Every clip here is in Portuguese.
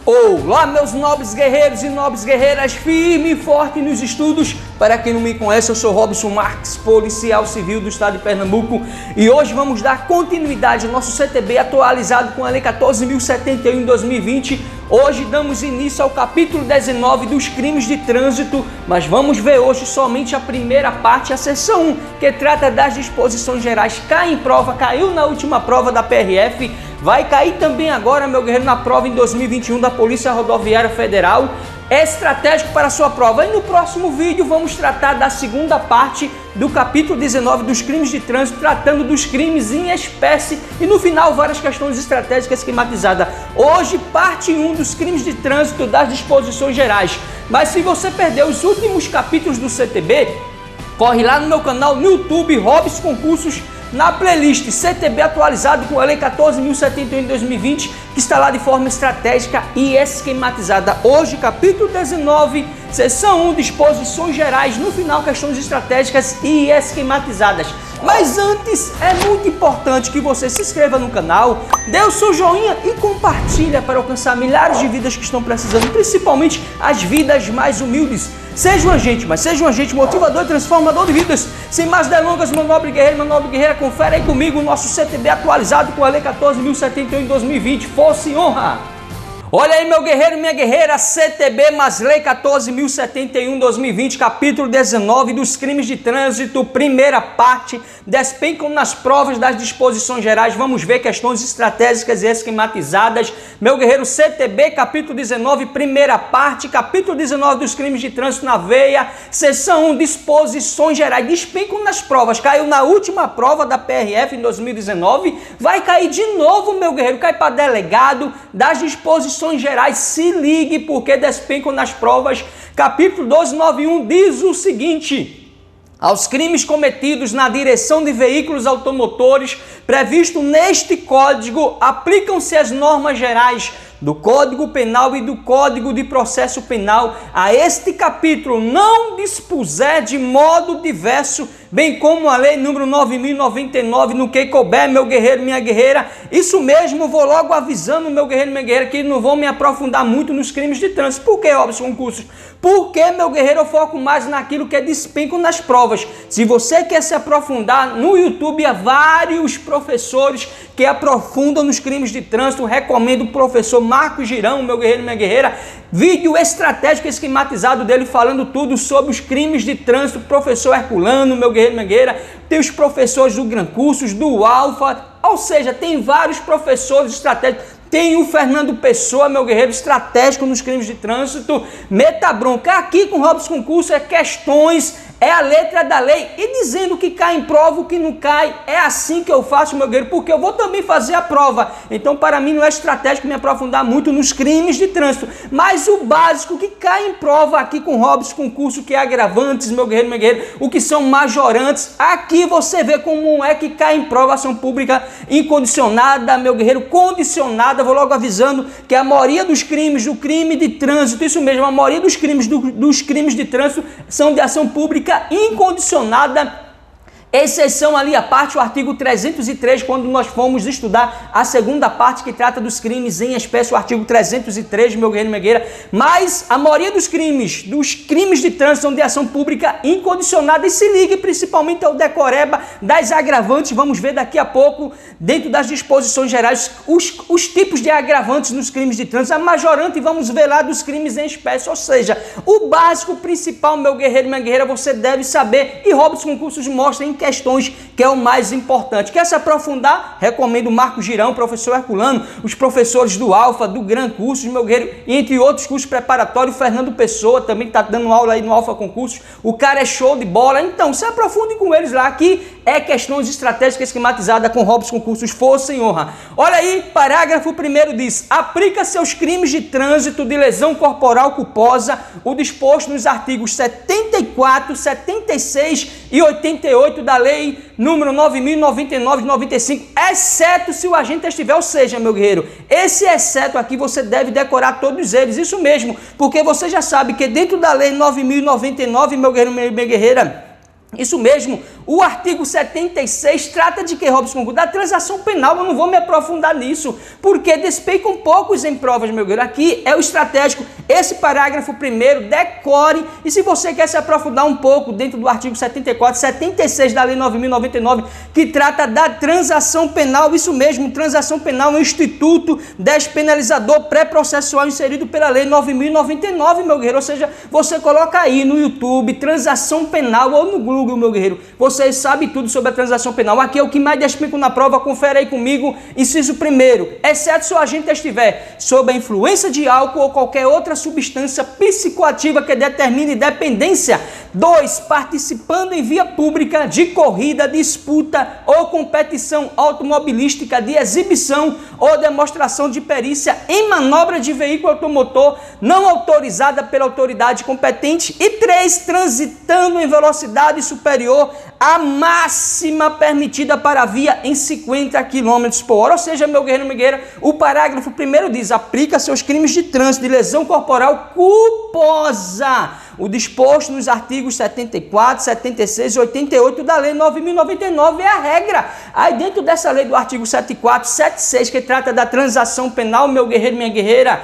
Olá, meus nobres guerreiros e nobres guerreiras, firme e forte nos estudos. Para quem não me conhece, eu sou Robson Marques, policial civil do estado de Pernambuco, e hoje vamos dar continuidade ao nosso CTB atualizado com a Lei 14.071 em 2020. Hoje damos início ao capítulo 19 dos crimes de trânsito, mas vamos ver hoje somente a primeira parte, a seção 1, que trata das disposições gerais. Cai em prova, caiu na última prova da PRF, vai cair também agora, meu guerreiro, na prova em 2021 da Polícia Rodoviária Federal. É estratégico para a sua prova. E no próximo vídeo vamos tratar da segunda parte do capítulo 19 dos crimes de trânsito, tratando dos crimes em espécie e no final várias questões estratégicas esquematizadas. Hoje, parte 1 dos crimes de trânsito das disposições gerais. Mas se você perdeu os últimos capítulos do CTB, corre lá no meu canal no YouTube, Robson Concursos, na playlist CTB atualizado com a Lei 14.071 em 2020, que está lá de forma estratégica e esquematizada. Hoje, capítulo 19, seção 1, disposições gerais, no final, questões estratégicas e esquematizadas. Mas antes, é muito importante que você se inscreva no canal, dê o seu joinha e compartilha para alcançar milhares de vidas que estão precisando, principalmente as vidas mais humildes. Seja um agente motivador e transformador de vidas. Sem mais delongas, meu nobre guerreiro, minha nobre guerreira, confere aí comigo o nosso CTB atualizado com a Lei 14.071 em 2020. Força e honra! Olha aí, meu guerreiro, minha guerreira, CTB mais Lei 14.071 2020, capítulo 19 dos crimes de trânsito, primeira parte, despencam nas provas das disposições gerais. Vamos ver questões estratégicas e esquematizadas. Meu guerreiro, CTB, capítulo 19, primeira parte, capítulo 19 dos crimes de trânsito na veia, seção 1, disposições gerais. Despencam nas provas, caiu na última prova da PRF em 2019, vai cair de novo, meu guerreiro, cai para delegado das disposições gerais. Se ligue porque despencam nas provas. Capítulo 1291 diz o seguinte: aos crimes cometidos na direção de veículos automotores previsto neste código aplicam-se as normas gerais do Código Penal e do Código de Processo Penal. A este capítulo não dispuser de modo diverso, bem como a Lei número 9.099, no que couber, meu guerreiro, minha guerreira. Isso mesmo, vou logo avisando, meu guerreiro, minha guerreira, que não vou me aprofundar muito nos crimes de trânsito. Por que, Robson Concursos? Porque, meu guerreiro, eu foco mais naquilo que é despenco nas provas. Se você quer se aprofundar, no YouTube há vários professores que aprofundam nos crimes de trânsito. Recomendo o professor Marcos Girão, meu guerreiro, minha guerreira. Vídeo estratégico esquematizado dele falando tudo sobre os crimes de trânsito. Professor Herculano, meu guerreiro, minha guerreira. Tem os professores do Gran Cursos, do Alfa, ou seja, tem vários professores estratégicos. Tem o Fernando Pessoa, meu guerreiro, estratégico nos crimes de trânsito. Meta bronca aqui com Robson Concurso é questões, é a letra da lei e dizendo que cai em prova, o que não cai. É assim que eu faço, meu guerreiro, porque eu vou também fazer a prova. Então, para mim, não é estratégico me aprofundar muito nos crimes de trânsito. Mas o básico que cai em prova aqui com Robson Concurso, que é agravantes, meu guerreiro, minha guerreira, o que são majorantes. Aqui você vê como é que cai em prova ação pública incondicionada, meu guerreiro, condicionada. Vou logo avisando que a maioria dos crimes, do crime de trânsito, isso mesmo, a maioria dos crimes de trânsito são de ação pública incondicionada, exceção ali a parte, o artigo 303, quando nós fomos estudar a segunda parte que trata dos crimes em espécie, o artigo 303, meu guerreiro, minha guerreira. Mas a maioria dos crimes de trânsito são de ação pública incondicionada. E se ligue principalmente ao decoreba das agravantes. Vamos ver daqui a pouco, dentro das disposições gerais, os tipos de agravantes nos crimes de trânsito, a majorante, e vamos ver lá dos crimes em espécie. Ou seja, o básico principal, meu guerreiro, minha guerreira, você deve saber, e Robson Concursos mostra em questões que é o mais importante. Quer se aprofundar? Recomendo o Marcos Girão, o professor Herculano, os professores do Alfa, do Gran Cursos, meu guerreiro, e entre outros cursos preparatórios, Fernando Pessoa também está dando aula aí no Alfa Concursos. O cara é show de bola, então se aprofunde com eles lá. Aqui é questões estratégicas esquematizadas com Robson Concursos, força e honra. Olha aí, parágrafo 1º diz: aplica-se aos crimes de trânsito de lesão corporal culposa o disposto nos artigos 74, 76 e 88 da Lei número 9.099 de 95, exceto se o agente estiver, ou seja, meu guerreiro, esse exceto aqui você deve decorar todos eles, isso mesmo, porque você já sabe que dentro da Lei 9.099, meu guerreiro, minha guerreira, Isso mesmo, o artigo 76 trata de que, Robson? Da transação penal. Eu não vou me aprofundar nisso, porque despeitam poucos em provas, meu guerreiro. Aqui é o estratégico. Esse parágrafo primeiro, decore. E se você quer se aprofundar um pouco dentro do artigo 74, 76 da Lei 9.099, que trata da transação penal, isso mesmo, transação penal é um instituto despenalizador pré-processual inserido pela Lei 9.099, meu guerreiro. Ou seja, você coloca aí no YouTube, transação penal, ou no Google, meu guerreiro, vocês sabem tudo sobre a transação penal. Aqui é o que mais despenca na prova, confere aí comigo. Inciso primeiro, exceto se o agente estiver sob a influência de álcool ou qualquer outra substância psicoativa que determine dependência. 2, participando em via pública de corrida, disputa ou competição automobilística de exibição ou demonstração de perícia em manobra de veículo automotor não autorizada pela autoridade competente. E 3, transitando em velocidade superior à máxima permitida para a via em 50 km por hora. Ou seja, meu guerreiro, minha guerreira, o parágrafo primeiro diz: aplica seus crimes de trânsito de lesão corporal culposa o disposto nos artigos 74, 76 e 88 da Lei 9.099 é a regra. Aí dentro dessa lei do artigo 74, 76, que trata da transação penal, meu guerreiro, minha guerreira,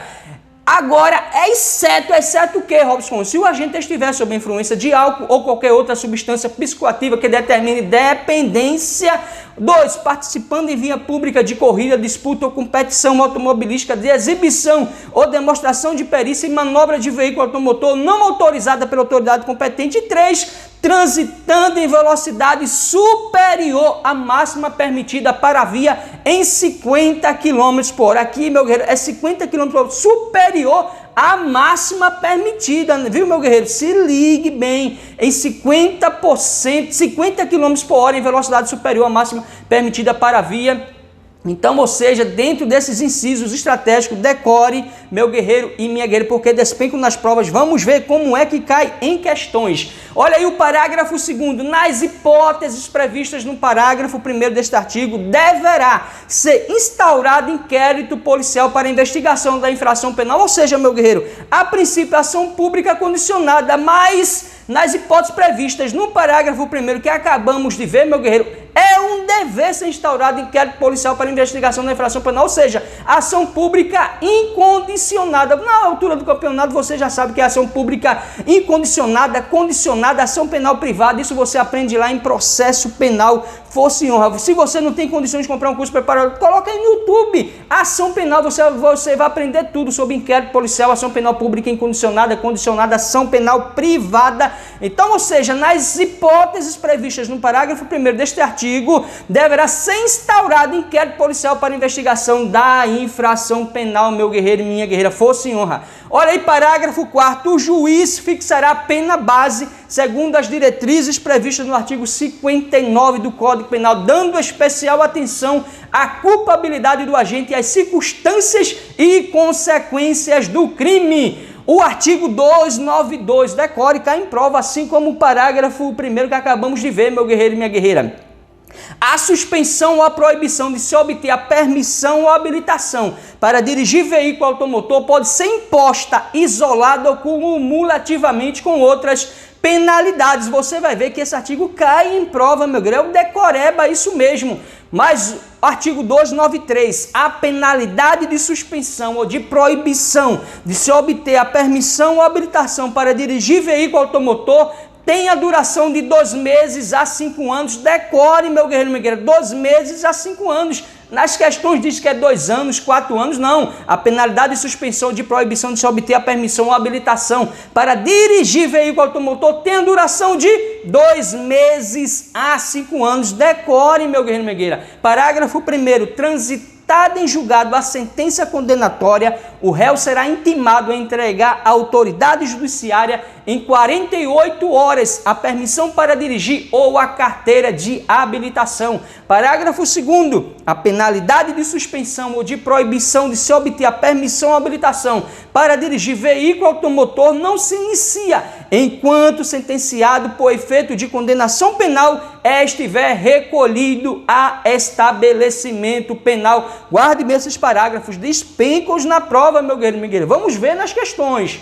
agora, exceto o que, Robson? Se o agente estiver sob influência de álcool ou qualquer outra substância psicoativa que determine dependência. 2, participando em via pública de corrida, disputa ou competição automobilística de exibição ou demonstração de perícia em manobra de veículo automotor não autorizada pela autoridade competente. E 3, transitando em velocidade superior à máxima permitida para a via em 50 km por hora. Aqui, meu guerreiro, é 50 km por hora superior à máxima permitida, viu, meu guerreiro? Se ligue bem, em 50%, 50 km por hora em velocidade superior à máxima permitida para a via. Então, ou seja, dentro desses incisos estratégicos, decore, meu guerreiro e minha guerreira, porque despencam nas provas. Vamos ver como é que cai em questões. Olha aí o parágrafo 2º. Nas hipóteses previstas no parágrafo 1º deste artigo, deverá ser instaurado inquérito policial para investigação da infração penal. Ou seja, meu guerreiro, a princípio, ação pública condicionada, mas nas hipóteses previstas no parágrafo 1º que acabamos de ver, meu guerreiro, é um dever ser instaurado inquérito policial para investigação da infração penal, ou seja, ação pública incondicionada. Na altura do campeonato você já sabe que é ação pública incondicionada, condicionada, ação penal privada, isso você aprende lá em processo penal, força e honra. Se você não tem condições de comprar um curso preparado, coloca aí no YouTube, ação penal, você vai aprender tudo sobre inquérito policial, ação penal pública incondicionada, condicionada, ação penal privada. Então, ou seja, nas hipóteses previstas no parágrafo 1º deste artigo, deverá ser instaurado inquérito policial para investigação da infração penal, meu guerreiro e minha guerreira, força e honra. Olha aí, parágrafo 4º, o juiz fixará a pena base segundo as diretrizes previstas no artigo 59 do Código Penal, dando especial atenção à culpabilidade do agente e às circunstâncias e consequências do crime. O artigo 292, decore, cai em prova, assim como o parágrafo 1º que acabamos de ver, meu guerreiro e minha guerreira. A suspensão ou a proibição de se obter a permissão ou habilitação para dirigir veículo automotor pode ser imposta isolada ou cumulativamente com outras penalidades. Você vai ver que esse artigo cai em prova, meu guerreiro, é o decoreba, isso mesmo. Mas artigo 293, a penalidade de suspensão ou de proibição de se obter a permissão ou habilitação para dirigir veículo automotor tem a duração de 2 meses a 5 anos. Decore, meu guerreiro, minha guerreira, 2 meses a 5 anos. Nas questões diz que é 2 anos, 4 anos, não. A penalidade de suspensão de proibição de se obter a permissão ou habilitação para dirigir veículo automotor tem a duração de 2 meses a 5 anos. Decore, meu guerreiro, minha guerreira. Parágrafo 1º, transitada em julgado a sentença condenatória, o réu será intimado a entregar à autoridade judiciária em 48 horas a permissão para dirigir ou a carteira de habilitação. Parágrafo 2º, a penalidade de suspensão ou de proibição de se obter a permissão ou habilitação para dirigir veículo automotor não se inicia enquanto sentenciado por efeito de condenação penal estiver recolhido a estabelecimento penal. Guarde bem esses parágrafos, despencam-os na prova, meu guerreiro, minha guerreira. Vamos ver nas questões.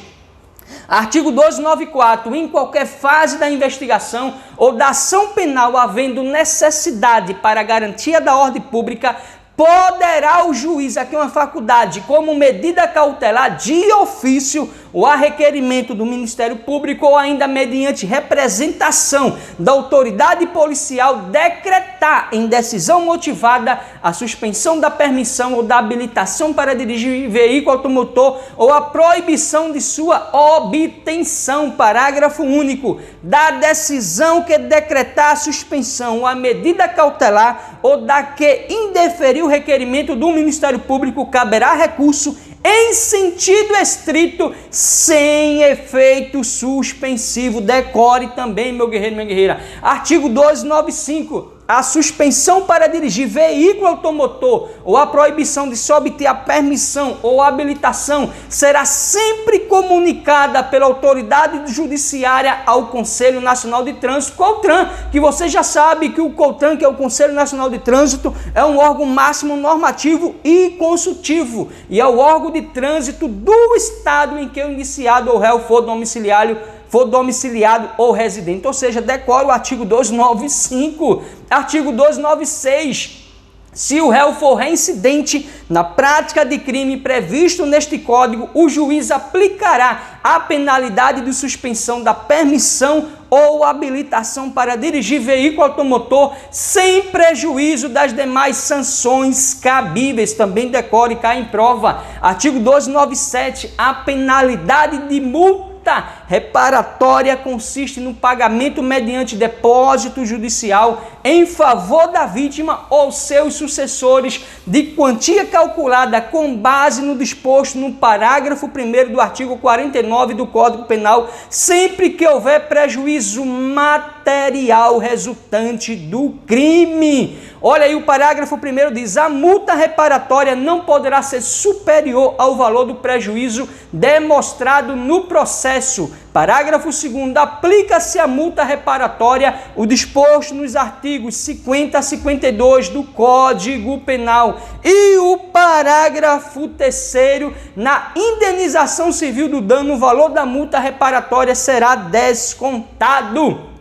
Artigo 294. Em qualquer fase da investigação ou da ação penal havendo necessidade para a garantia da ordem pública, poderá o juiz, aqui uma faculdade, como medida cautelar de ofício ou a requerimento do Ministério Público ou ainda mediante representação da autoridade policial, decretar em decisão motivada a suspensão da permissão ou da habilitação para dirigir veículo automotor ou a proibição de sua obtenção. Parágrafo único. Da decisão que decretar a suspensão ou a medida cautelar ou da que indeferiu o requerimento do Ministério Público, caberá recurso em sentido estrito, sem efeito suspensivo. Decore também, meu guerreiro, minha guerreira. Artigo 295. A suspensão para dirigir veículo automotor ou a proibição de se obter a permissão ou a habilitação será sempre comunicada pela autoridade judiciária ao Conselho Nacional de Trânsito, CONTRAN, que você já sabe que o CONTRAN, que é o Conselho Nacional de Trânsito, é um órgão máximo normativo e consultivo e é o órgão de trânsito do estado em que o indiciado ou réu for domiciliado ou residente. Ou seja, decore o artigo 295. Artigo 296. Se o réu for reincidente na prática de crime previsto neste Código, o juiz aplicará a penalidade de suspensão da permissão ou habilitação para dirigir veículo automotor sem prejuízo das demais sanções cabíveis. Também decore e cai em prova. Artigo 297. A penalidade de multa reparatória consiste no pagamento mediante depósito judicial em favor da vítima ou seus sucessores de quantia calculada com base no disposto no parágrafo 1º do artigo 49 do Código Penal, sempre que houver prejuízo material resultante do crime. Olha aí, o parágrafo 1º diz: a multa reparatória não poderá ser superior ao valor do prejuízo demonstrado no processo. Parágrafo 2º, aplica-se a multa reparatória o disposto nos artigos 50 a 52 do Código Penal. E o parágrafo 3º, na indenização civil do dano, o valor da multa reparatória será descontado.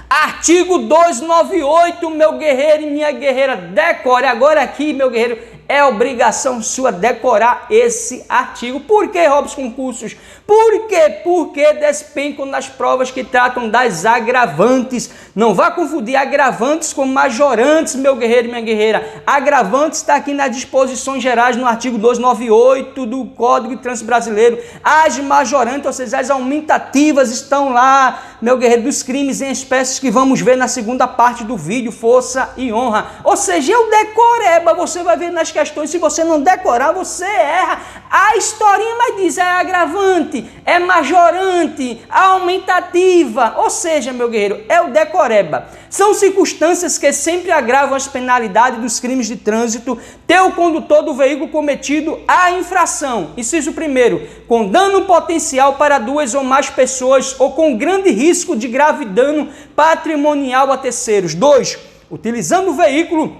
Artigo 298, meu guerreiro e minha guerreira, decore. Agora aqui, meu guerreiro, é obrigação sua decorar esse artigo. Por que, Robson Concursos? Por quê? Porque despencam nas provas que tratam das agravantes. Não vá confundir agravantes com majorantes, meu guerreiro e minha guerreira. Agravantes está aqui nas disposições gerais no artigo 298 do Código de Trânsito Brasileiro. As majorantes, ou seja, as aumentativas, estão lá, meu guerreiro, dos crimes em espécies que vamos ver na segunda parte do vídeo, força e honra. Ou seja, eu decoreba, você vai ver nas questões. Se você não decorar, você erra. A historinha mas diz, é agravante, é majorante, aumentativa. Ou seja, meu guerreiro, é o decoreba. São circunstâncias que sempre agravam as penalidades dos crimes de trânsito, ter o condutor do veículo cometido a infração. Inciso 1º, com dano potencial para 2 ou mais pessoas ou com grande risco de grave dano patrimonial a terceiros. 2, utilizando o veículo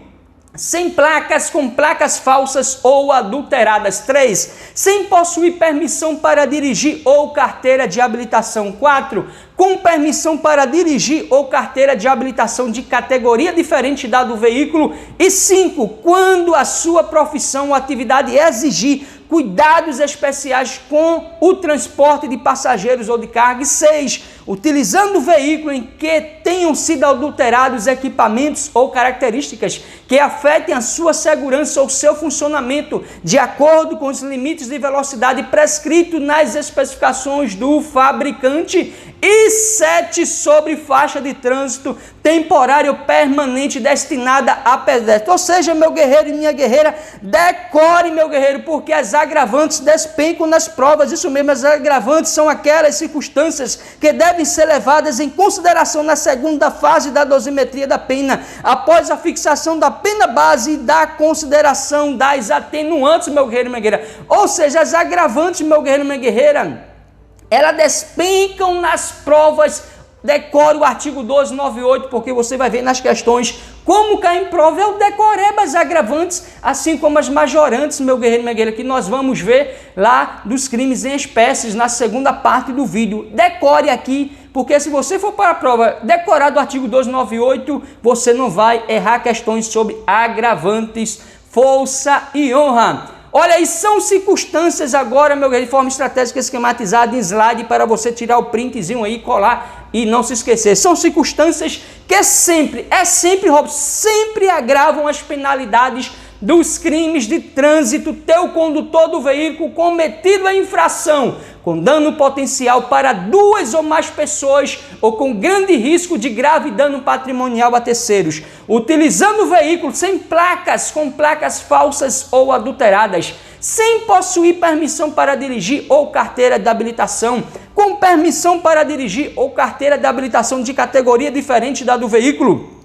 sem placas, com placas falsas ou adulteradas. 3, sem possuir permissão para dirigir ou carteira de habilitação. 4, com permissão para dirigir ou carteira de habilitação de categoria diferente da do veículo. E 5, quando a sua profissão ou atividade exigir cuidados especiais com o transporte de passageiros ou de carga. E 6, utilizando o veículo em que tenham sido adulterados equipamentos ou características que afetem a sua segurança ou seu funcionamento de acordo com os limites de velocidade prescritos nas especificações do fabricante. E 7, sobre faixa de trânsito temporário permanente destinada a pedestre. Ou seja, meu guerreiro e minha guerreira, decore, meu guerreiro, porque as agravantes despencam nas provas. Isso mesmo, as agravantes são aquelas circunstâncias que devem ser levadas em consideração na segunda fase da dosimetria da pena, após a fixação da pena base e da consideração das atenuantes, meu guerreiro e minha guerreira. Ou seja, as agravantes, meu guerreiro e minha guerreira, elas despencam nas provas. Decore o artigo 298, porque você vai ver nas questões como cai em prova é o decoreba as agravantes, assim como as majorantes, meu guerreiro e minha guerreira, que nós vamos ver lá dos crimes em espécies na segunda parte do vídeo. Decore aqui, porque se você for para a prova decorar do artigo 298, você não vai errar questões sobre agravantes, força e honra. Olha aí, são circunstâncias agora, meu guerreiro, de forma estratégica esquematizada em slide para você tirar o printzinho aí, colar e não se esquecer. São circunstâncias que sempre agravam as penalidades dos crimes de trânsito. Teu condutor do veículo cometido a infração com dano potencial para 2 ou mais pessoas ou com grande risco de grave dano patrimonial a terceiros, utilizando o veículo sem placas, com placas falsas ou adulteradas, sem possuir permissão para dirigir ou carteira de habilitação, com permissão para dirigir ou carteira de habilitação de categoria diferente da do veículo,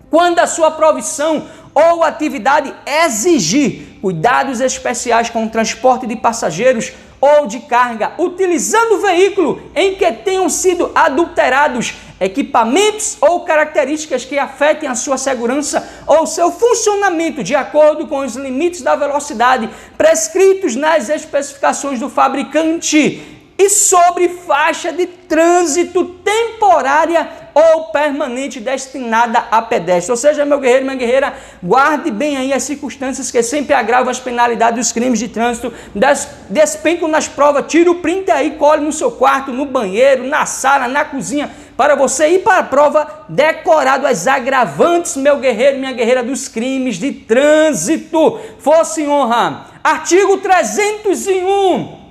quando a sua profissão ou atividade exigir cuidados especiais com o transporte de passageiros ou de carga, utilizando o veículo em que tenham sido adulterados equipamentos ou características que afetem a sua segurança ou seu funcionamento de acordo com os limites da velocidade prescritos nas especificações do fabricante e sobre faixa de trânsito temporária ou permanente destinada a pedestre. Ou seja, meu guerreiro e minha guerreira, guarde bem aí as circunstâncias que sempre agravam as penalidades dos crimes de trânsito. Despencam nas provas, tira o print aí, colhe no seu quarto, no banheiro, na sala, na cozinha, para você ir para a prova decorado as agravantes, meu guerreiro e minha guerreira, dos crimes de trânsito. Força e honra. Artigo 301.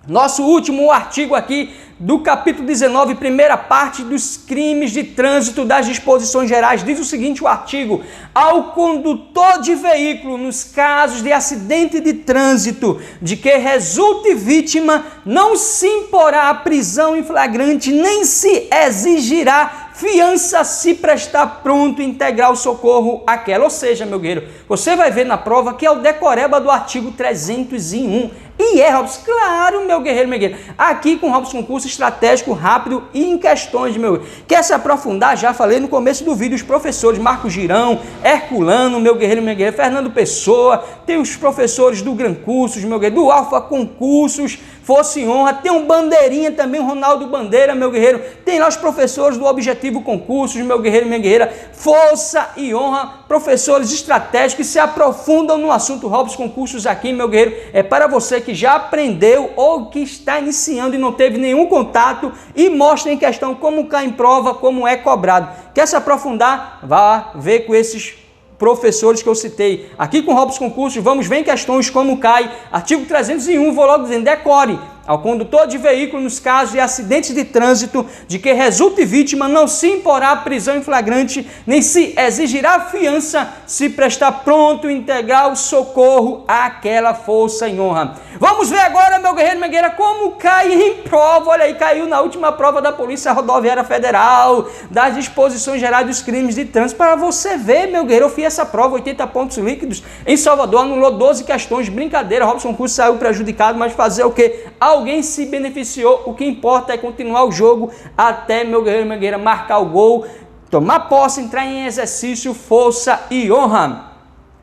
Nosso último artigo aqui do capítulo 19, primeira parte dos crimes de trânsito das disposições gerais, diz o seguinte, o artigo: ao condutor de veículo, nos casos de acidente de trânsito de que resulte vítima, não se imporá a prisão em flagrante, nem se exigirá fiança se prestar pronto integrar o socorro àquela. Ou seja, meu guerreiro, você vai ver na prova que é o decoreba do artigo 301. E é, Robson, claro, meu guerreiro, minha guerreira. Aqui com o Robson Concurso estratégico, rápido e em questões, meu. Quer se aprofundar? Já falei no começo do vídeo, os professores Marco Girão, Herculano, meu guerreiro, minha guerreira, Fernando Pessoa, tem os professores do Gran Cursos, meu guerreiro, do Alfa Concursos, Força e Honra, tem um Bandeirinha também, Ronaldo Bandeira, meu guerreiro, tem lá os professores do Objetivo Concursos, meu guerreiro e minha guerreira, Força e Honra, professores estratégicos que se aprofundam no assunto Robson Concursos aqui, meu guerreiro, é para você que já aprendeu ou que está iniciando e não teve nenhum contato e mostra em questão como cai em prova, como é cobrado. Quer se aprofundar? Vá ver com esses professores que eu citei. Aqui com Robson Concursos, vamos ver em questões como cai. Artigo 301, vou logo dizendo, decore. Ao condutor de veículo, nos casos de acidentes de trânsito de que resulte vítima, não se imporá prisão em flagrante, nem se exigirá fiança se prestar pronto integrar o socorro àquela força em honra. Vamos ver agora, meu guerreiro e minha guerreira, como cai em prova. Olha aí, caiu na última prova da Polícia Rodoviária Federal, das disposições gerais dos crimes de trânsito. Para você ver, meu guerreiro, eu fiz essa prova, 80 pontos líquidos, em Salvador, anulou 12 questões, brincadeira, Robson Concursos saiu prejudicado, mas fazer o quê? Alguém se beneficiou, o que importa é continuar o jogo até, meu guerreiro e minha guerreira, marcar o gol, tomar posse, entrar em exercício, força e honra.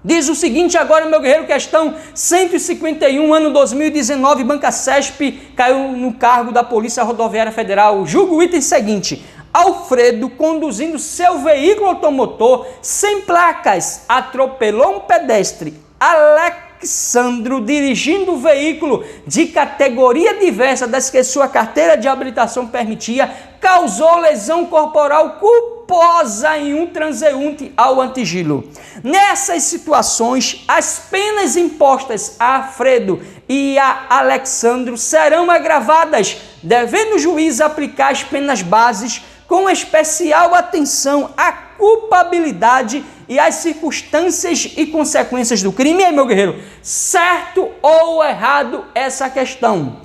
Diz o seguinte agora, meu guerreiro, questão 151, ano 2019, Banca CESP caiu no cargo da Polícia Rodoviária Federal. Julga o item seguinte: Alfredo, conduzindo seu veículo automotor sem placas, atropelou um pedestre. Alexandro, dirigindo o veículo de categoria diversa das que sua carteira de habilitação permitia, causou lesão corporal culposa em um transeunte ao atingi-lo. Nessas situações, as penas impostas a Alfredo e a Alexandro serão agravadas, devendo o juiz aplicar as penas bases com especial atenção à culpabilidade e às circunstâncias e consequências do crime. E aí, meu guerreiro, certo ou errado essa questão?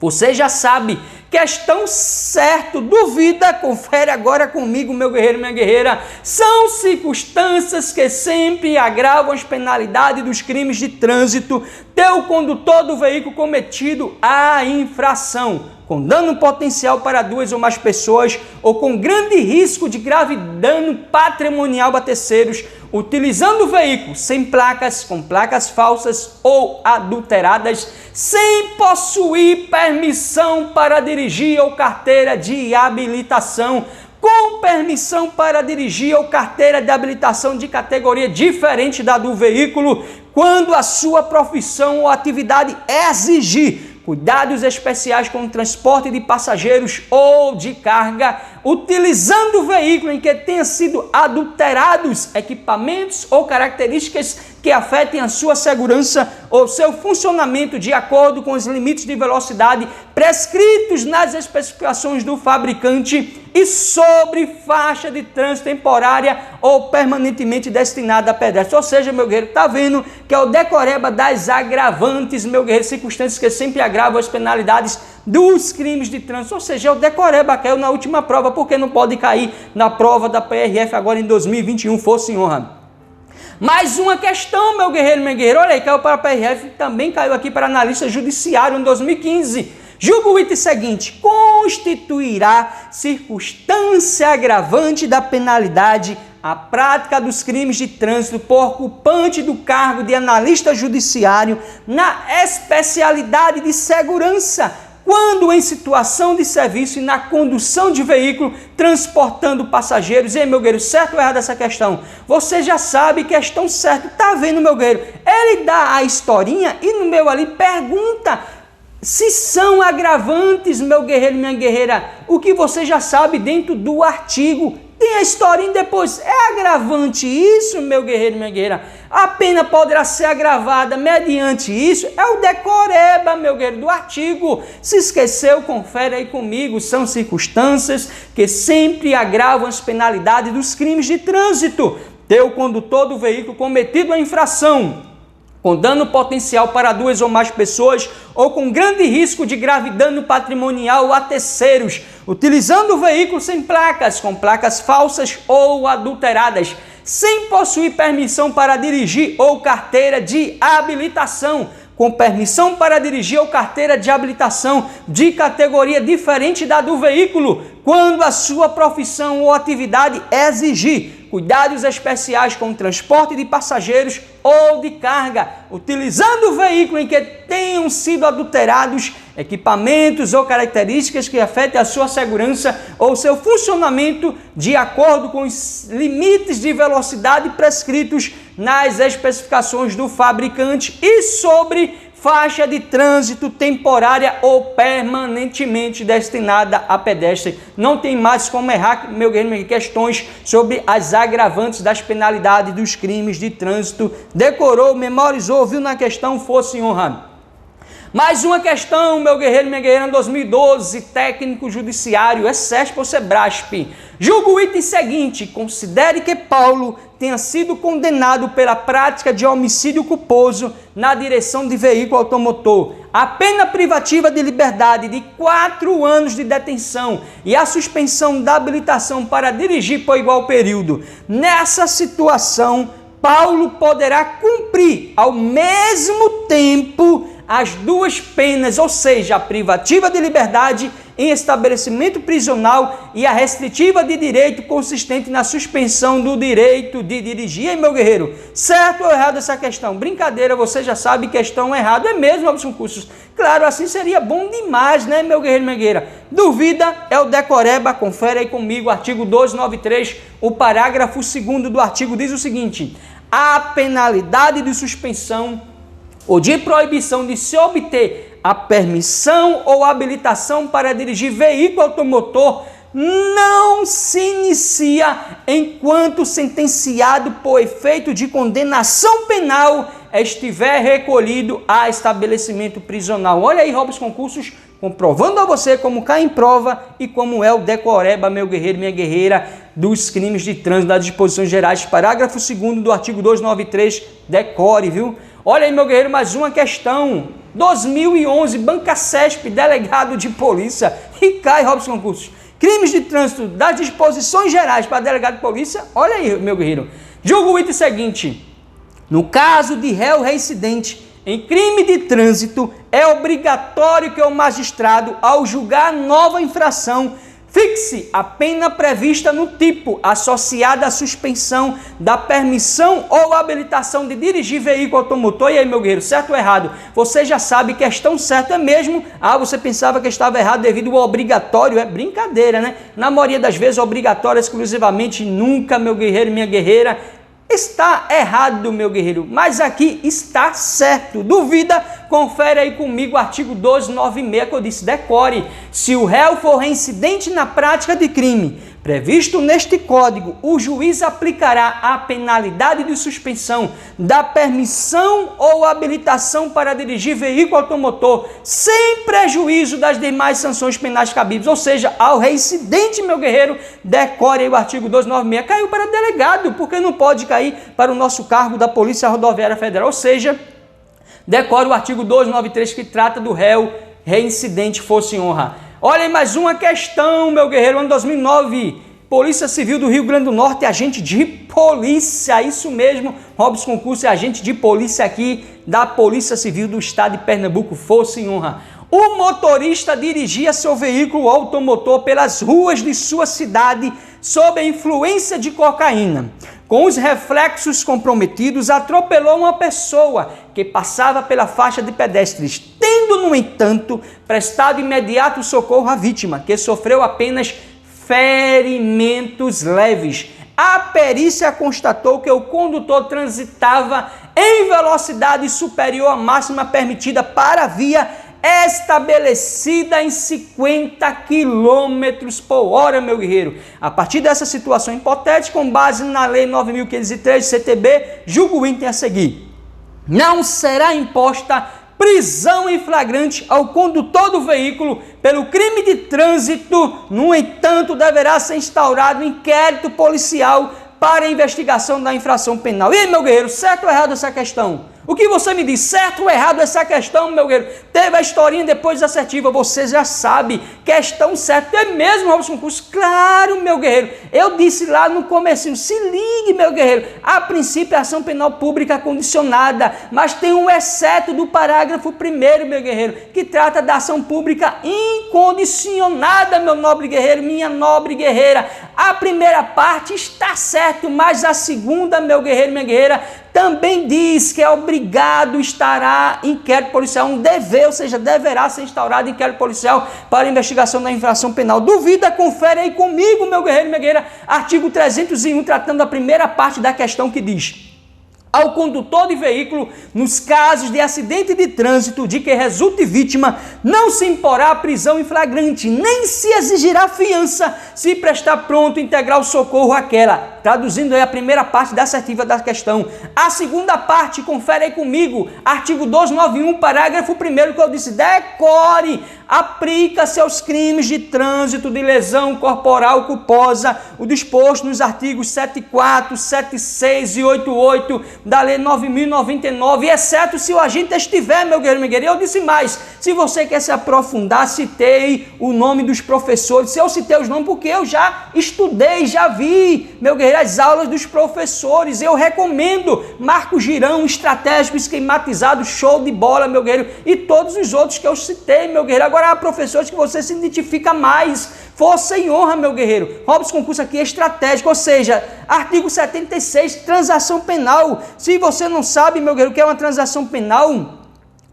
Você já sabe Questão certo, duvida, confere agora comigo, meu guerreiro, minha guerreira. São circunstâncias que sempre agravam as penalidades dos crimes de trânsito, ter o condutor do veículo cometido a infração, com dano potencial para 2 ou mais pessoas, ou com grande risco de grave dano patrimonial a terceiros, utilizando o veículo sem placas, com placas falsas ou adulteradas, sem possuir permissão para dirigir ou carteira de habilitação, com permissão para dirigir ou carteira de habilitação de categoria diferente da do veículo, quando a sua profissão ou atividade exigir cuidados especiais com o transporte de passageiros ou de carga, utilizando o veículo em que tenha sido adulterados equipamentos ou características que afetem a sua segurança ou seu funcionamento de acordo com os limites de velocidade prescritos nas especificações do fabricante e sobre faixa de trânsito temporária ou permanentemente destinada a pedestres. Ou seja, meu guerreiro, tá vendo que é o decoreba das agravantes, meu guerreiro, circunstâncias que sempre agravam as penalidades dos crimes de trânsito. Ou seja, o decoreba caiu na última prova, porque não pode cair na prova da PRF agora em 2021, fosse em honra. Mais uma questão, meu guerreiro, minha guerreira. Olha aí, caiu para a PRF, também caiu aqui para analista judiciário em 2015. Julga o item seguinte: constituirá circunstância agravante da penalidade a prática dos crimes de trânsito por ocupante do cargo de analista judiciário na especialidade de segurança, quando em situação de serviço e na condução de veículo transportando passageiros. E aí, meu guerreiro, certo ou errado essa questão? Você já sabe, questão certa. Tá vendo, meu guerreiro? Ele dá a historinha e no meu ali pergunta se são agravantes, meu guerreiro, minha guerreira. O que você já sabe dentro do artigo. Tem a historinha depois. É agravante isso, meu guerreiro, minha guerreira? A pena poderá ser agravada mediante isso. É o decoreba, meu guerreiro, do artigo. Se esqueceu, confere aí comigo. São circunstâncias que sempre agravam as penalidades dos crimes de trânsito. Ter o condutor do veículo cometido a infração com dano potencial para 2 ou mais pessoas ou com grande risco de grave dano patrimonial a terceiros, utilizando o veículo sem placas, com placas falsas ou adulteradas, sem possuir permissão para dirigir ou carteira de habilitação, com permissão para dirigir ou carteira de habilitação de categoria diferente da do veículo, quando a sua profissão ou atividade exigir cuidados especiais com o transporte de passageiros ou de carga, utilizando o veículo em que tenham sido adulterados equipamentos ou características que afetem a sua segurança ou seu funcionamento de acordo com os limites de velocidade prescritos nas especificações do fabricante e sobre faixa de trânsito temporária ou permanentemente destinada a pedestre. Não tem mais como errar, meu guerreiro, questões sobre as agravantes das penalidades dos crimes de trânsito. Decorou, memorizou, viu na questão, fosse honra. Mais uma questão, meu guerreiro, minha guerreira, em 2012, técnico judiciário, Exesp ou Sebrasp. Julga o item seguinte: considere que Paulo tenha sido condenado pela prática de homicídio culposo na direção de veículo automotor. A pena privativa de liberdade de 4 anos de detenção e a suspensão da habilitação para dirigir por igual período. Nessa situação, Paulo poderá cumprir ao mesmo tempo as 2 penas, ou seja, a privativa de liberdade em estabelecimento prisional e a restritiva de direito consistente na suspensão do direito de dirigir. E aí, meu guerreiro, certo ou errado essa questão? Brincadeira, você já sabe, questão errada. É mesmo, Robson Cursos? Claro, assim seria bom demais, né, meu guerreiro, minha guerreira? Duvida, é o decoreba, confere aí comigo, artigo 293, o parágrafo 2º do artigo diz o seguinte: a penalidade de suspensão ou de proibição de se obter a permissão ou habilitação para dirigir veículo automotor não se inicia enquanto sentenciado por efeito de condenação penal estiver recolhido a estabelecimento prisional. Olha aí, Robson Concursos, comprovando a você como cai em prova e como é o decoreba, meu guerreiro, minha guerreira, dos crimes de trânsito das disposições gerais, parágrafo 2º do artigo 293, decore, viu? Olha aí, meu guerreiro, mais uma questão. 2011, Banca CESP, delegado de polícia, e cai Robson Concursos. Crimes de trânsito das disposições gerais para delegado de polícia, olha aí, meu guerreiro. Julgo o item seguinte: no caso de réu reincidente em crime de trânsito, é obrigatório que o magistrado, ao julgar nova infração, fixe a pena prevista no tipo, associada à suspensão da permissão ou habilitação de dirigir veículo automotor. E aí, meu guerreiro, certo ou errado? Você já sabe que questão certa é mesmo. Ah, você pensava que estava errado devido ao obrigatório. É brincadeira, né? Na maioria das vezes, obrigatório exclusivamente, nunca, meu guerreiro e minha guerreira. Está errado, meu guerreiro, mas aqui está certo. Duvida? Confere aí comigo o artigo 1296 que eu disse, decore. Se o réu for reincidente na prática de crime previsto neste código, o juiz aplicará a penalidade de suspensão da permissão ou habilitação para dirigir veículo automotor, sem prejuízo das demais sanções penais cabíveis. Ou seja, ao reincidente, meu guerreiro, decore aí o artigo 296. Caiu para delegado, porque não pode cair para o nosso cargo da Polícia Rodoviária Federal. Ou seja, decore o artigo 293 que trata do réu reincidente, fosse honra. Olha aí mais uma questão, meu guerreiro. Ano 2009, Polícia Civil do Rio Grande do Norte, agente de polícia, isso mesmo, Robson Concursos é agente de polícia aqui da Polícia Civil do Estado de Pernambuco, força em honra. O motorista dirigia seu veículo automotor pelas ruas de sua cidade sob a influência de cocaína. Com os reflexos comprometidos, atropelou uma pessoa que passava pela faixa de pedestres, tendo, no entanto, prestado imediato socorro à vítima, que sofreu apenas ferimentos leves. A perícia constatou que o condutor transitava em velocidade superior à máxima permitida para a via estabelecida em 50 km por hora, meu guerreiro. A partir dessa situação hipotética, com base na Lei 9.513 CTB, julgo o item a seguir: não será imposta prisão em flagrante ao condutor do veículo pelo crime de trânsito. No entanto, deverá ser instaurado inquérito policial para a investigação da infração penal. E aí, meu guerreiro, certo ou errado essa questão? O que você me diz, certo ou errado essa questão, meu guerreiro? Teve a historinha depois assertiva, você já sabe. Questão certa, é mesmo, Robson Concursos? Claro, meu guerreiro. Eu disse lá no comecinho, se ligue, meu guerreiro. A princípio, a ação penal pública condicionada, mas tem um exceto do parágrafo 1º, meu guerreiro, que trata da ação pública incondicionada, meu nobre guerreiro, minha nobre guerreira. A primeira parte está certo, mas a segunda, meu guerreiro, minha guerreira, também diz que é obrigado estará inquérito policial, um dever, ou seja, deverá ser instaurado inquérito policial para a investigação da infração penal. Duvida? Confere aí comigo, meu guerreiro e minha guerreira, artigo 301, tratando a primeira parte da questão que diz: ao condutor de veículo, nos casos de acidente de trânsito de que resulte vítima, não se imporá a prisão em flagrante, nem se exigirá fiança se prestar pronto integral socorro àquela. Traduzindo aí a primeira parte da assertiva da questão. A segunda parte, confere aí comigo, artigo 291, parágrafo 1º, que eu disse, decore, aplica-se aos crimes de trânsito de lesão corporal culposa, o disposto nos artigos 74, 76 e 88 da Lei 9.099, exceto se o agente estiver, meu guerreiro, minha guerreira. Eu disse mais, se você quer se aprofundar, citei o nome dos professores. Se eu citei os nomes, porque eu já estudei, já vi, meu guerreiro, as aulas dos professores. Eu recomendo Marco Girão, estratégico, esquematizado, show de bola, meu guerreiro, e todos os outros que eu citei, meu guerreiro. Agora há professores que você se identifica mais, força e honra, meu guerreiro. Robson Concursos aqui é estratégico, ou seja, artigo 76, transação penal. Se você não sabe, meu guerreiro, o que é uma transação penal,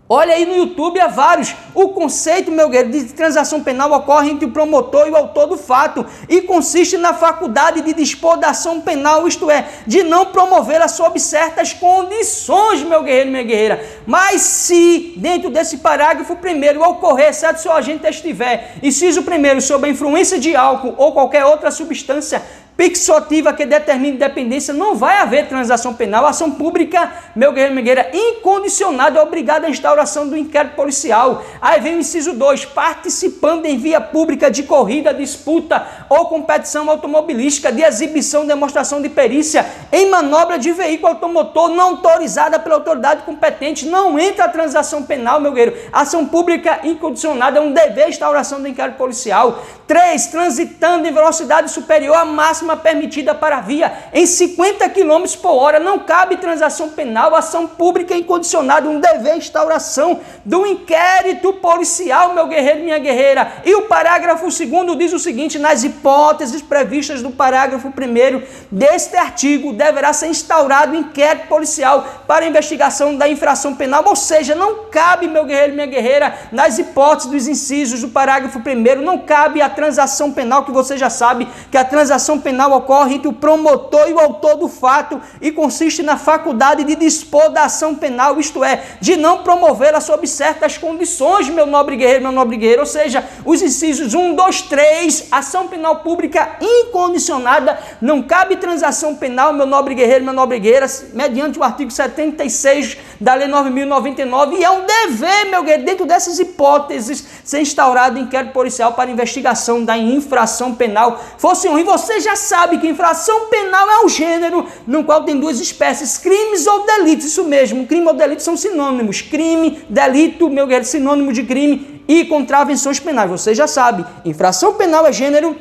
olha aí no YouTube, há vários. O conceito, meu guerreiro, de transação penal ocorre entre o promotor e o autor do fato e consiste na faculdade de dispor da ação penal, isto é, de não promovê-la sob certas condições, meu guerreiro e minha guerreira. Mas se, dentro desse parágrafo 1º, ocorrer, exceto se o agente estiver, inciso 1º, sob a influência de álcool ou qualquer outra substância, fixativa que determina independência, não vai haver transação penal. A ação pública, meu guerreiro, minha guerreira, incondicionada, é obrigada à instauração do inquérito policial. Aí vem o inciso 2, participando em via pública de corrida, disputa ou competição automobilística, de exibição, demonstração de perícia em manobra de veículo automotor não autorizada pela autoridade competente, não entra a transação penal, meu guerreiro. Ação pública incondicionada é um dever de instauração do inquérito policial. 3, transitando em velocidade superior à máxima permitida para a via em 50 km por hora, não cabe transação penal. Ação pública incondicionada, um dever de instauração do inquérito policial, meu guerreiro, minha guerreira. E o parágrafo 2º diz o seguinte: nas hipóteses previstas no parágrafo 1º deste artigo, deverá ser instaurado inquérito policial para investigação da infração penal. Ou seja, não cabe, meu guerreiro, minha guerreira, nas hipóteses dos incisos do parágrafo 1º, não cabe a transação penal, que você já sabe que a transação penal ocorre entre o promotor e o autor do fato e consiste na faculdade de dispor da ação penal, isto é, de não promovê-la sob certas condições, meu nobre guerreiro, meu nobre guerreiro. Ou seja, os incisos 1, 2, 3, ação penal pública incondicionada, não cabe transação penal, meu nobre guerreiro, meu nobre guerreira, mediante o artigo 76 da Lei 9.099, e é um dever, meu guerreiro, dentro dessas hipóteses, ser instaurado inquérito policial para investigação da infração penal. Fosse um, e você já sabe que infração penal é um gênero no qual tem duas espécies, crimes ou delitos. Isso mesmo, crime ou delito são sinônimos. Crime, delito, meu guerreiro, sinônimo de crime, e contravenções penais. Você já sabe, infração penal é gênero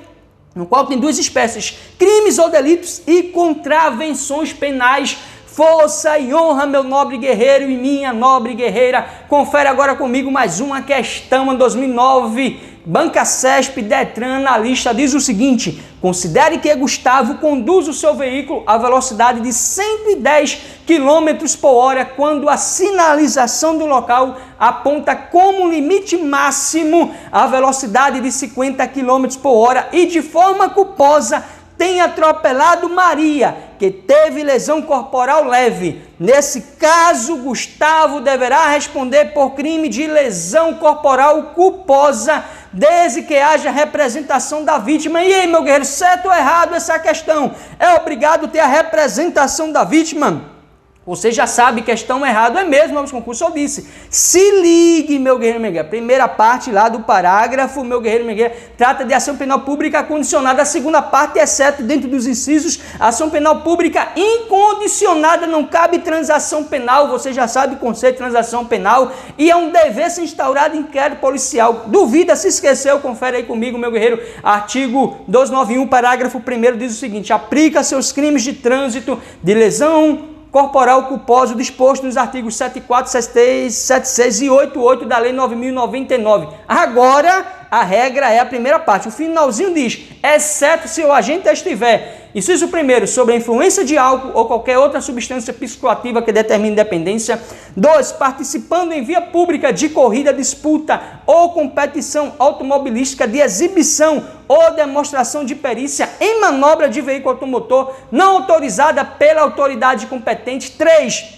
no qual tem duas espécies, crimes ou delitos e contravenções penais. Força e honra, meu nobre guerreiro e minha nobre guerreira. Confere agora comigo mais uma questão em 2009. Banca CESP, Detran, analista, diz o seguinte: considere que Gustavo conduz o seu veículo a velocidade de 110 km por hora quando a sinalização do local aponta como limite máximo a velocidade de 50 km por hora e de forma culposa tem atropelado Maria, que teve lesão corporal leve. Nesse caso, Gustavo deverá responder por crime de lesão corporal culposa, desde que haja representação da vítima. E aí, meu guerreiro, certo ou errado essa questão? É obrigado ter a representação da vítima? Você já sabe, questão errado é mesmo, vamos concurso, eu disse. Se ligue, meu guerreiro, minha guerreira. Primeira parte lá do parágrafo, meu guerreiro, minha guerreira, trata de ação penal pública condicionada. A segunda parte, exceto dentro dos incisos, ação penal pública incondicionada, não cabe transação penal. Você já sabe o conceito de transação penal e é um dever ser instaurado inquérito policial. Duvida, se esqueceu, confere aí comigo, meu guerreiro. Artigo 291, parágrafo 1º diz o seguinte: aplica seus crimes de trânsito, de lesão corporal culposo disposto nos artigos 74, 76, 76 e 88 da Lei 9.099. Agora, a regra é a primeira parte. O finalzinho diz: exceto se o agente estiver, inciso 1º, sob a influência de álcool ou qualquer outra substância psicoativa que determine dependência. 2, participando em via pública de corrida, disputa ou competição automobilística, de exibição ou demonstração de perícia em manobra de veículo automotor não autorizada pela autoridade competente. 3,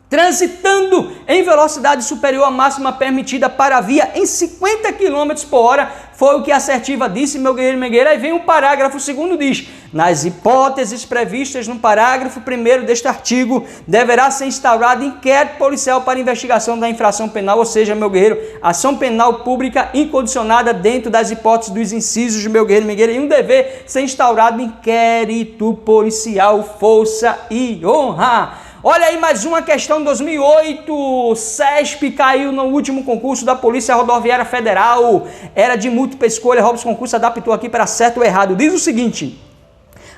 transitando em velocidade superior à máxima permitida para a via em 50 km por hora, foi o que a assertiva disse, meu guerreiro e minha guerreira. Aí vem o parágrafo 2º, diz: nas hipóteses previstas no parágrafo 1º deste artigo, deverá ser instaurado inquérito policial para investigação da infração penal. Ou seja, meu guerreiro, ação penal pública incondicionada dentro das hipóteses dos incisos, meu guerreiro e minha guerreira, e um dever ser instaurado inquérito policial. Força e honra. Olha aí mais uma questão. 2008, CESP caiu no último concurso da Polícia Rodoviária Federal. Era de múltipla escolha, Robson Concurso adaptou aqui para certo ou errado. Diz o seguinte: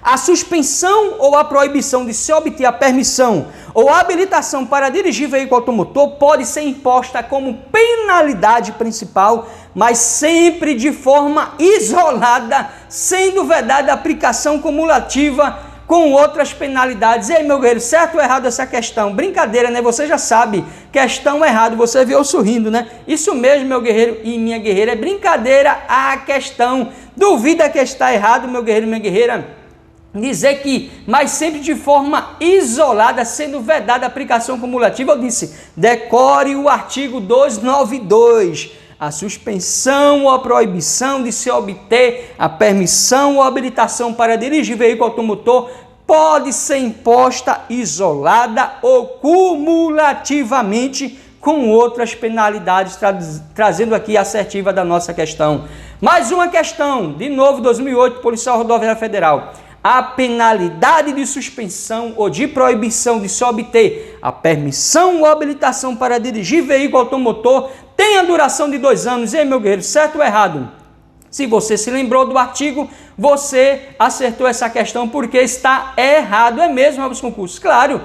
a suspensão ou a proibição de se obter a permissão ou a habilitação para dirigir veículo automotor pode ser imposta como penalidade principal, mas sempre de forma isolada, sendo vedada a aplicação cumulativa com outras penalidades. E aí, meu guerreiro, certo ou errado essa questão? Brincadeira, né? Você já sabe, questão errado, você viu eu sorrindo, né? Isso mesmo, meu guerreiro e minha guerreira, é brincadeira a questão. Duvida que está errado, meu guerreiro e minha guerreira? Dizer que, mas sempre de forma isolada, sendo vedada a aplicação cumulativa. Eu disse, decore o artigo 292. a suspensão ou a proibição de se obter a permissão ou habilitação para dirigir veículo automotor pode ser imposta isolada ou cumulativamente com outras penalidades, trazendo aqui a assertiva da nossa questão. Mais uma questão, de novo, 2008, Policial Rodoviária Federal. A penalidade de suspensão ou de proibição de se obter a permissão ou habilitação para dirigir veículo automotor tem a duração de 2 anos. E aí, meu guerreiro, certo ou errado? Se você se lembrou do artigo, você acertou essa questão porque está errado. É mesmo, Robson Concursos? Claro,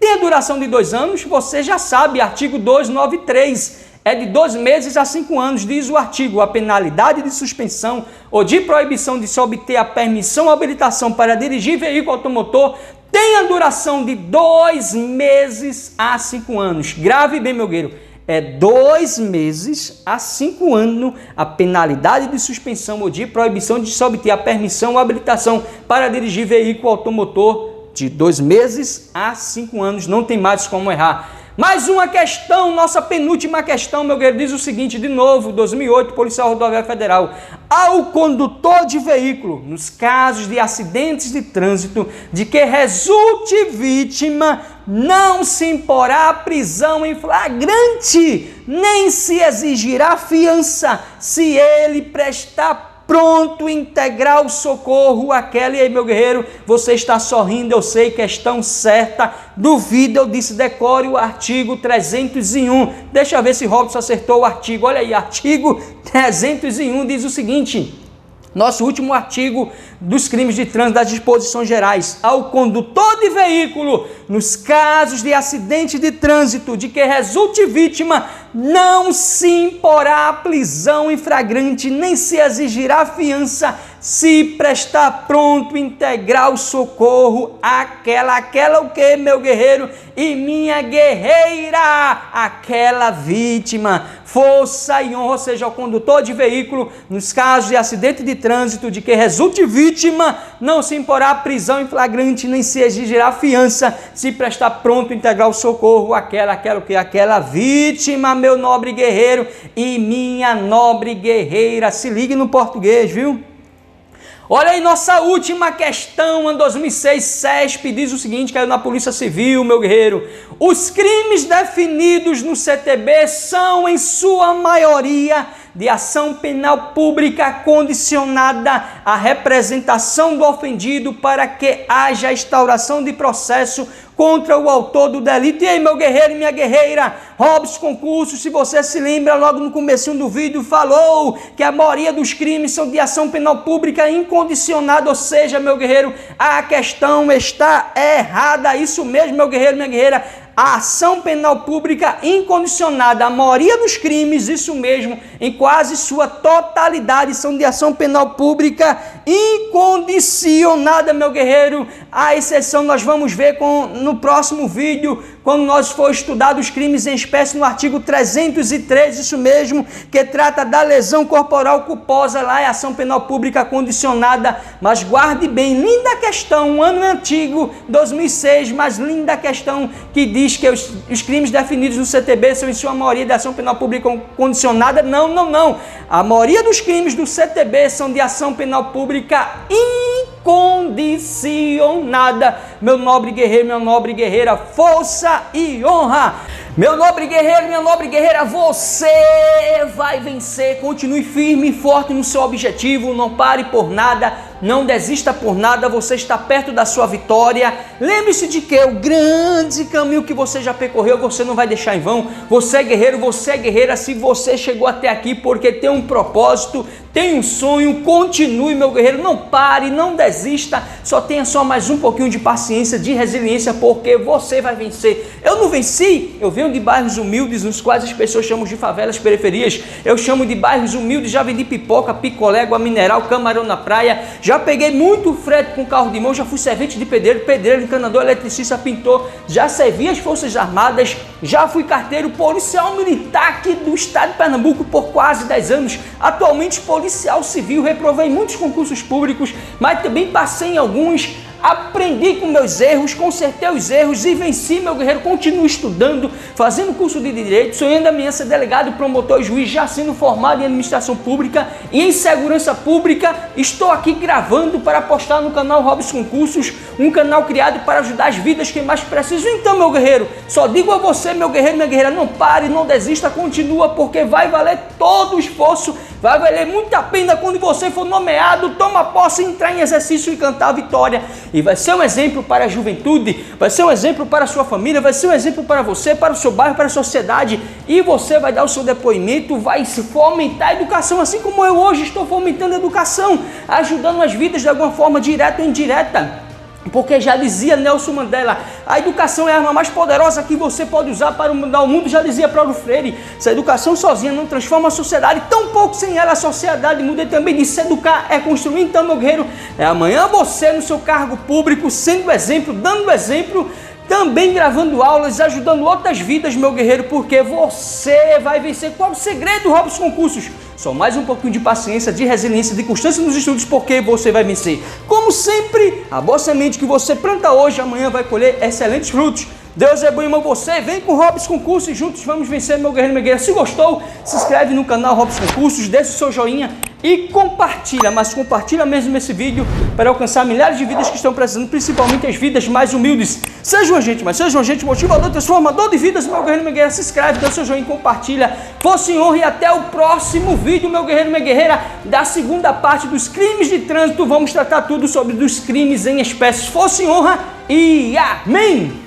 tem a duração de 2 anos, você já sabe, artigo 293. É de 2 meses a 5 anos, diz o artigo. A penalidade de suspensão ou de proibição de se obter a permissão ou habilitação para dirigir veículo automotor tem a duração de 2 meses a 5 anos. Grave bem, meu guerreiro. É 2 meses a 5 anos a penalidade de suspensão ou de proibição de se obter a permissão ou habilitação para dirigir veículo automotor de 2 meses a 5 anos. Não tem mais como errar. Mais uma questão, nossa penúltima questão, meu guerreiro, diz o seguinte, de novo, 2008, Policial Rodoviária Federal. Ao condutor de veículo, nos casos de acidentes de trânsito, de que resulte vítima, não se imporá prisão em flagrante, nem se exigirá fiança, se ele prestar pronto integral socorro àquela. E aí, meu guerreiro, você está sorrindo, eu sei, questão certa, duvida, eu disse, decore o artigo 301, deixa eu ver se Robson acertou o artigo, olha aí, artigo 301 diz o seguinte, nosso último artigo dos crimes de trânsito das disposições gerais, ao condutor de veículo, nos casos de acidente de trânsito de que resulte vítima, não se imporá prisão em flagrante, nem se exigirá fiança, se prestar pronto integral socorro àquela o que, meu guerreiro e minha guerreira, aquela vítima, força e honra, ou seja, o condutor de veículo, nos casos de acidente de trânsito de que resulte vítima, não se imporá prisão em flagrante, nem se exigirá fiança, se prestar pronto integral socorro àquela vítima, meu nobre guerreiro e minha nobre guerreira. Se ligue no português, viu? Olha aí, nossa última questão, em 2006, CESP diz o seguinte, caiu na Polícia Civil, meu guerreiro. Os crimes definidos no CTB são, em sua maioria, de ação penal pública condicionada à representação do ofendido para que haja instauração de processo contra o autor do delito. E aí, meu guerreiro e minha guerreira, Robson Concursos, se você se lembra, logo no comecinho do vídeo, falou que a maioria dos crimes são de ação penal pública incondicionada, ou seja, meu guerreiro, a questão está errada. Isso mesmo, meu guerreiro e minha guerreira, a ação penal pública incondicionada, a maioria dos crimes, isso mesmo, em quase sua totalidade, são de ação penal pública incondicionada, meu guerreiro. A exceção nós vamos ver no próximo vídeo, quando nós for estudar os crimes em espécie no artigo 303, isso mesmo, que trata da lesão corporal culposa, lá é ação penal pública condicionada. Mas guarde bem, linda questão, um ano antigo, 2006, mas linda questão que diz que os crimes definidos no CTB são em sua maioria de ação penal pública condicionada. Não. A maioria dos crimes do CTB são de ação penal pública incondicionada. Meu nobre guerreiro, minha nobre guerreira, força e honra. Meu nobre guerreiro, minha nobre guerreira, você vai vencer. Continue firme e forte no seu objetivo. Não pare por nada, não desista por nada. Você está perto da sua vitória. Lembre-se de que o grande caminho que você já percorreu, você não vai deixar em vão. Você é guerreiro, você é guerreira. Se você chegou até aqui porque tem um propósito, tem um sonho, continue, meu guerreiro. Não pare, não desista. Só tenha só mais um pouquinho de paciência, de resiliência, porque você vai vencer. Eu não venci, eu venho de bairros humildes, nos quais as pessoas chamam de favelas, periferias. Eu chamo de bairros humildes, já vendi pipoca, picolé, água mineral, camarão na praia, já peguei muito frete com carro de mão, já fui servente de pedreiro, encanador, eletricista, pintor, já servi as Forças Armadas, já fui carteiro policial militar aqui do estado de Pernambuco por quase 10 anos, atualmente policial civil, reprovei muitos concursos públicos, mas também passei em alguns. aprendi com meus erros, consertei os erros e venci, meu guerreiro. Continuo estudando, fazendo curso de Direito, sonhando amanhã ser delegado, promotor e juiz, já sendo formado em Administração Pública e em Segurança Pública. Estou aqui gravando para postar no canal Robson Cursos, um canal criado para ajudar as vidas que mais precisam. Então, meu guerreiro, só digo a você, meu guerreiro, minha guerreira, não pare, não desista, continua, porque vai valer todo o esforço, vai valer muito a pena quando você for nomeado, toma posse, entrar em exercício e cantar a vitória. E vai ser um exemplo para a juventude, vai ser um exemplo para a sua família, vai ser um exemplo para você, para o seu bairro, para a sociedade. E você vai dar o seu depoimento, vai se fomentar a educação, assim como eu hoje estou fomentando a educação, ajudando as vidas de alguma forma, direta ou indireta. Porque já dizia Nelson Mandela, a educação é a arma mais poderosa que você pode usar para mudar o mundo. Já dizia Paulo Freire, se a educação sozinha não transforma a sociedade, tão pouco sem ela a sociedade muda. E também disse, educar é construir. Então, meu guerreiro, é amanhã você no seu cargo público, sendo exemplo, dando exemplo, também gravando aulas, ajudando outras vidas, meu guerreiro, porque você vai vencer. Qual o segredo, Robson Cursos? Só mais um pouquinho de paciência, de resiliência, de constância nos estudos, porque você vai vencer. Como sempre, a boa semente que você planta hoje, amanhã vai colher excelentes frutos. Deus é bom, irmão, você vem com o Robson Cursos e juntos vamos vencer, meu guerreiro, minha guerreira. Se gostou, se inscreve no canal Robson Cursos, deixa o seu joinha e compartilha, mas compartilha mesmo esse vídeo para alcançar milhares de vidas que estão precisando, principalmente as vidas mais humildes. Seja um agente, mas seja um agente motivador, transformador de vidas, meu guerreiro, minha guerreira. Se inscreve, deixa o seu joinha e compartilha. Fosse em honra e até o próximo vídeo, meu guerreiro, minha guerreira, da segunda parte dos crimes de trânsito. Vamos tratar tudo sobre os crimes em espécies. Fosse em honra e amém!